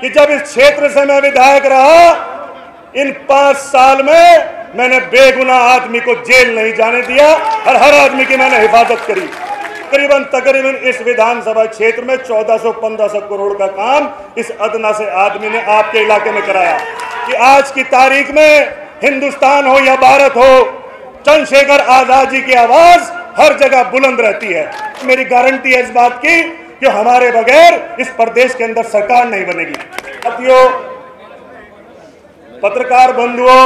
कि जब इस क्षेत्र से मैं विधायक रहा, इन 5 साल में मैंने बेगुनाह आदमी को जेल नहीं जाने दिया और हर आदमी की मैंने हिफाजत करी। तकरीबन इस विधानसभा क्षेत्र में 1400-1500 करोड़ का काम इस अदना से आदमी ने आपके इलाके में कराया कि आज की तारीख में हिंदुस्तान हो या भारत हो, चंद्रशेखर आजाद जी की आवाज हर जगह बुलंद रहती है। मेरी गारंटी है इस बात की कि हमारे बगैर इस प्रदेश के अंदर सरकार नहीं बनेगी। साथियों, पत्रकार बंधुओं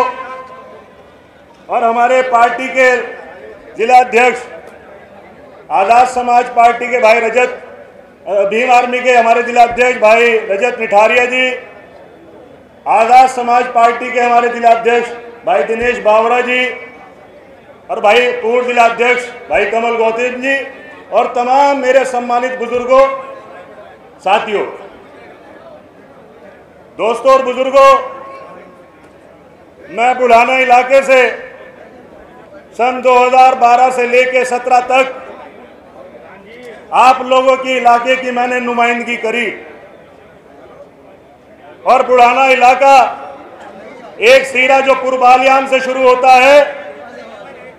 और हमारे पार्टी के जिला अध्यक्ष, आजाद समाज पार्टी के भाई रजत, भीम आर्मी के हमारे जिला अध्यक्ष भाई रजत निठारिया जी, आजाद समाज पार्टी के हमारे जिला अध्यक्ष भाई दिनेश बावड़ा जी और भाई पूर्व जिला अध्यक्ष भाई कमल गौतम जी और तमाम मेरे सम्मानित बुजुर्गों, साथियों, दोस्तों और बुजुर्गों, मैं बुढ़ाना इलाके से सन 2012 से लेकर 17 तक आप लोगों की इलाके की मैंने नुमाइंदगी करी और बुढ़ाना इलाका एक सीरा जो पूर्वालियान से शुरू होता है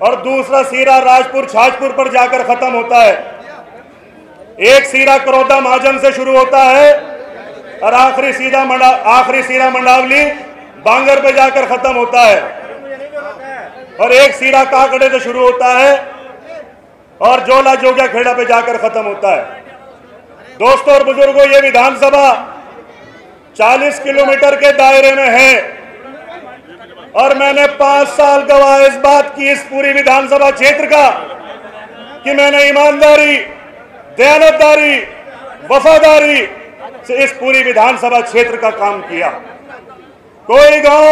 और दूसरा सीरा राजपुर छाजपुर पर जाकर खत्म होता है। एक सीरा करौदा महाजन से शुरू होता है और आखिरी सीरा मंडावली बांगर पे जाकर खत्म होता है और एक सीरा काकड़े से शुरू होता है और जोला जोगिया खेड़ा पे जाकर खत्म होता है। दोस्तों और बुजुर्गों, ये विधानसभा 40 किलोमीटर के दायरे में है और मैंने 5 साल गवाह इस बात की इस पूरी विधानसभा क्षेत्र का कि मैंने ईमानदारी, दयानतदारी, वफादारी से इस पूरी विधानसभा क्षेत्र का काम किया। कोई गांव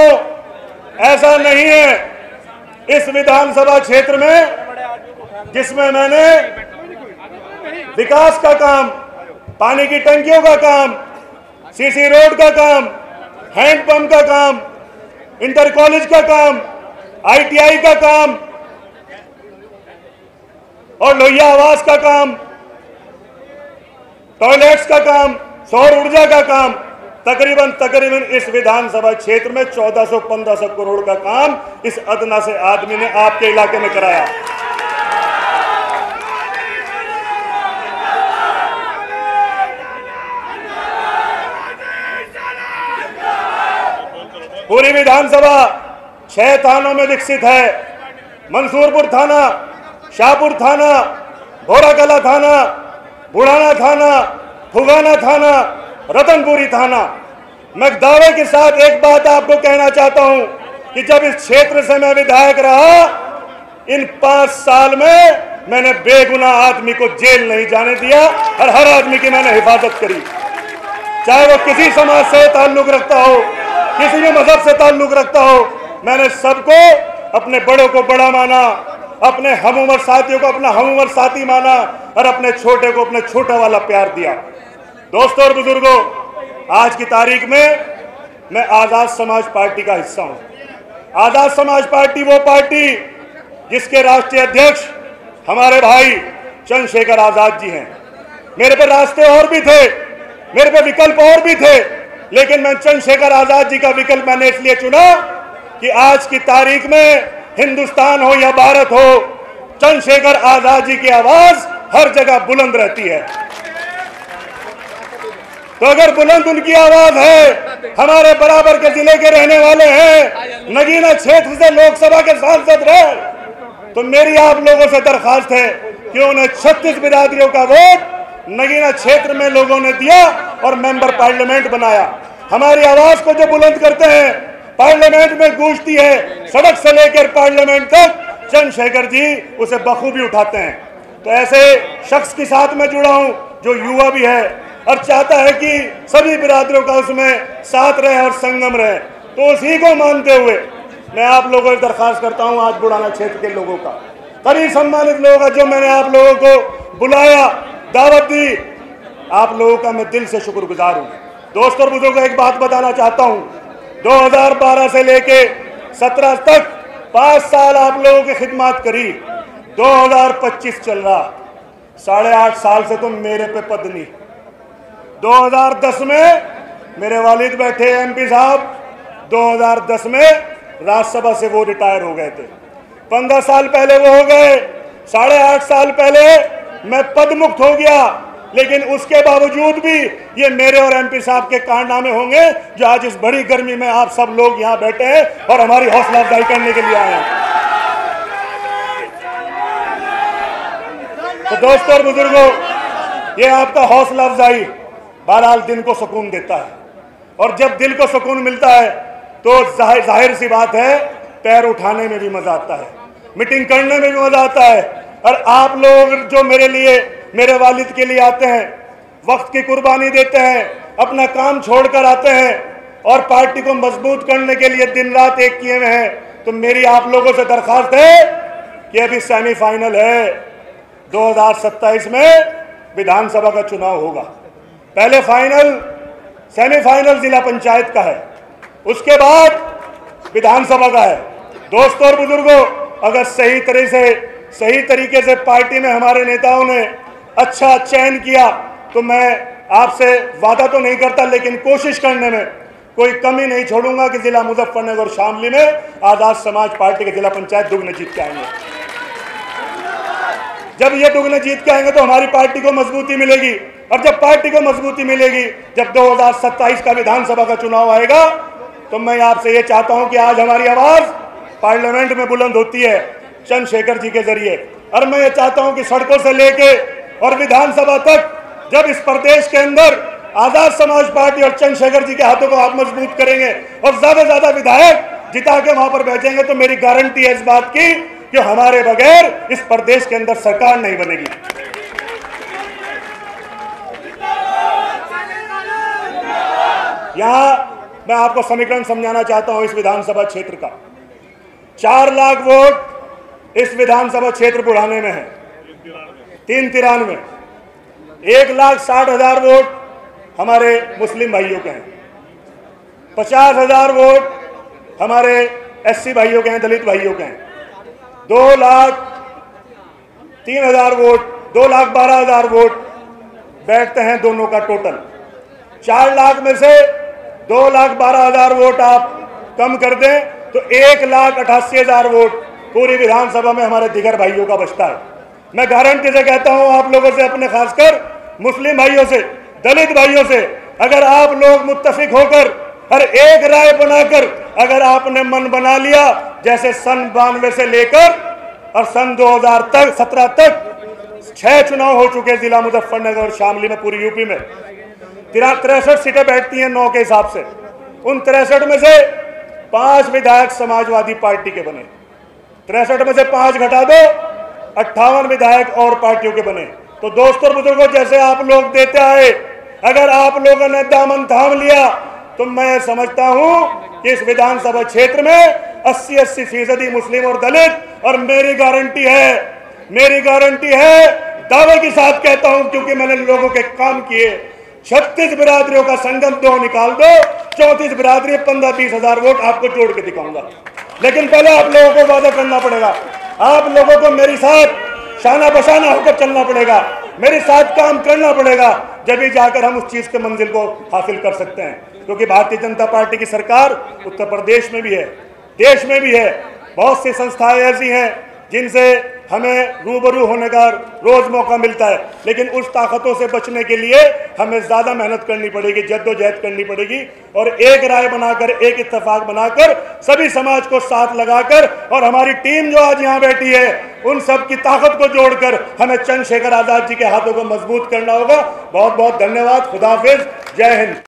ऐसा नहीं है इस विधानसभा क्षेत्र में जिसमें मैंने विकास का काम, पानी की टंकियों का काम, सीसी रोड का काम, हैंडपंप का काम, इंटर कॉलेज का काम, ITI का काम और लोहिया आवास का काम, टॉयलेट्स का काम, सौर ऊर्जा का काम, तकरीबन इस विधानसभा क्षेत्र में 1400-1500 करोड़ का काम इस अदना से आदमी ने आपके इलाके में कराया। पूरी विधानसभा 6 थानों में विकसित है। मंसूरपुर थाना, शाहपुर थाना, भोराकला थाना, बुढ़ाना थाना, फुगाना थाना, रतनपुरी थाना। मैं दावे के साथ एक बात आपको कहना चाहता हूं कि जब इस क्षेत्र से मैं विधायक रहा, इन 5 साल में मैंने बेगुनाह आदमी को जेल नहीं जाने दिया और हर आदमी की मैंने हिफाजत करी, चाहे वो किसी समाज से ताल्लुक रखता हो, किसी भी मजहब से ताल्लुक रखता हो। मैंने सबको, अपने बड़ों को बड़ा माना, अपने हम उम्र साथियों को अपना हम उम्र साथी माना और अपने छोटे को अपने छोटा वाला प्यार दिया। दोस्तों और बुजुर्गों, आज की तारीख में मैं आजाद समाज पार्टी का हिस्सा हूं। आजाद समाज पार्टी वो पार्टी जिसके राष्ट्रीय अध्यक्ष हमारे भाई चंद्रशेखर आजाद जी हैं। मेरे पे रास्ते और भी थे, मेरे पे विकल्प और भी थे, लेकिन मैं चंद्रशेखर आजाद जी का विकल्प मैंने इसलिए चुना कि आज की तारीख में हिंदुस्तान हो या भारत हो, चंद्रशेखर आजाद जी की आवाज हर जगह बुलंद रहती है। तो अगर बुलंद उनकी आवाज है, हमारे बराबर के जिले के रहने वाले हैं, नगीना क्षेत्र से लोकसभा के सांसद रहे, तो मेरी आप लोगों से दरखास्त है कि उन्हें 36 बिरादरियों का वोट नगीना क्षेत्र में लोगों ने दिया और मेंबर पार्लियामेंट बनाया। हमारी आवाज को जो बुलंद करते हैं, पार्लियामेंट में गूंजती है, सड़क से लेकर पार्लियामेंट तक चंद्रशेखर जी उसे बखूबी उठाते हैं। तो ऐसे शख्स के साथ मैं जुड़ा हूं जो युवा भी है और चाहता है कि सभी बिरादरों का उसमें साथ रहे और संगम रहे। तो उसी को मानते हुए मैं आप लोगों से दरखास्त करता हूं, आज बुढ़ाना क्षेत्र के लोगों का, करीब सम्मानित लोगों का, जो मैंने आप लोगों को बुलाया, दावत दी, आप लोगों का मैं दिल से शुक्रगुजार हूं। दोस्तों और बुजुर्गों, एक बात बताना चाहता हूं, 2012 से लेके 17 तक 5 साल आप लोगों की खिदमत करी, 2025 चल रहा, 8.5 साल से तुम मेरे पे पद नहीं। 2010 में मेरे वालिद बैठे एमपी साहब 2010 में राज्यसभा से वो रिटायर हो गए थे। 15 साल पहले वो हो गए, 8.5 साल पहले मैं पदमुक्त हो गया, लेकिन उसके बावजूद भी ये मेरे और एमपी साहब के कारनामे होंगे जो आज इस बड़ी गर्मी में आप सब लोग यहाँ बैठे हैं और हमारी हौसला अफजाई करने के लिए आए हैं। तो दोस्तों और बुजुर्गों, ये आपका हौसला अफजाई बहरहाल दिल को सुकून देता है, और जब दिल को सुकून मिलता है तो जाहिर सी बात है पैर उठाने में भी मजा आता है, मीटिंग करने में भी मजा आता है। और आप लोग जो मेरे लिए, मेरे वालिद के लिए आते हैं, वक्त की कुर्बानी देते हैं, अपना काम छोड़कर आते हैं और पार्टी को मजबूत करने के लिए दिन रात एक किए हुए हैं, तो मेरी आप लोगों से दरखास्त है कि अभी सेमीफाइनल है, 2027 में विधानसभा का चुनाव होगा। पहले फाइनल, सेमीफाइनल जिला पंचायत का है, उसके बाद विधानसभा का है। दोस्तों और बुजुर्गों, अगर सही तरीके से पार्टी में हमारे नेताओं ने अच्छा चयन किया तो मैं आपसे वादा तो नहीं करता, लेकिन कोशिश करने में कोई कमी नहीं छोड़ूंगा कि जिला मुजफ्फरनगर और शामली में आजाद समाज पार्टी के जिला पंचायत दुगने जीत के आएंगे। जब ये दुगने जीत के आएंगे तो हमारी पार्टी को मजबूती मिलेगी, और जब पार्टी को मजबूती मिलेगी, जब 2027 का विधानसभा का चुनाव आएगा, तो मैं आपसे ये चाहता हूं कि आज हमारी आवाज पार्लियामेंट में बुलंद होती है चंद्रशेखर जी के जरिए, और मैं ये चाहता हूं कि सड़कों से लेके और विधानसभा तक जब इस प्रदेश के अंदर आजाद समाज पार्टी और चंद्रशेखर जी के हाथों को आप मजबूत करेंगे और ज्यादा से ज्यादा विधायक जिता के वहां पर भेजेंगे, तो मेरी गारंटी है इस बात की कि हमारे बगैर इस प्रदेश के अंदर सरकार नहीं बनेगी। यहां मैं आपको समीकरण समझाना चाहता हूं इस विधानसभा क्षेत्र का। 4 लाख वोट इस विधानसभा क्षेत्र बुढ़ाने में है, 393। 1,60,000 वोट हमारे मुस्लिम भाइयों के हैं, 50,000 वोट हमारे एससी भाइयों के हैं, दलित भाइयों के हैं, 2,03,000 वोट, 2,12,000 वोट बैठते हैं दोनों का टोटल। 4 लाख में से 2,12,000 वोट आप कम कर दें तो 1,88,000 वोट पूरी विधानसभा में हमारे दिगर भाइयों का बचता है। मैं गारंटी से कहता हूं आप लोगों से, अपने खासकर मुस्लिम भाइयों से, दलित भाइयों से, अगर आप लोग मुत्तफिक होकर हर एक राय बनाकर अगर आपने मन बना लिया, जैसे सन 92 से लेकर और सन 2017 तक 6 चुनाव हो चुके जिला मुजफ्फरनगर और शामली में, पूरी यूपी में 63 सीटें बैठती हैं 9 के हिसाब से। उन 63 में से 5 विधायक समाजवादी पार्टी के बने, 63 में से 5 घटा दो, 58 विधायक और पार्टियों के बने। तो दोस्तों बुजुर्गों, जैसे आप लोग देते आए, अगर आप लोगों ने दामन थाम लिया तो मैं समझता हूं कि इस विधानसभा क्षेत्र में 80-80% मुस्लिम और दलित, और मेरी गारंटी है, दावे के साथ कहता हूं क्योंकि मैंने लोगों के काम किए, 36 बिरादरियों का संगम 2 निकाल दो, 34 बिरादरी, 15-20 हजार वोट आपको जोड़ के दिखाऊंगा। लेकिन पहले आप लोगों को वादा करना पड़ेगा, आप लोगों को मेरे साथ शाना बशाना होकर चलना पड़ेगा, मेरे साथ काम करना पड़ेगा, जब ही जाकर हम उस चीज के मंजिल को हासिल कर सकते हैं। क्योंकि भारतीय जनता पार्टी की सरकार उत्तर प्रदेश में भी है, देश में भी है, बहुत सी संस्थाएं ऐसी हैं जिनसे हमें रूबरू होने का रोज मौका मिलता है, लेकिन उस ताकतों से बचने के लिए हमें ज्यादा मेहनत करनी पड़ेगी, जद्दोजहद करनी पड़ेगी, और एक राय बनाकर, एक इत्तेफाक बनाकर, सभी समाज को साथ लगाकर, और हमारी टीम जो आज यहाँ बैठी है उन सब की ताकत को जोड़कर हमें चंद्रशेखर आजाद जी के हाथों को मजबूत करना होगा। बहुत बहुत धन्यवाद। खुदा हाफिज। जय हिंद।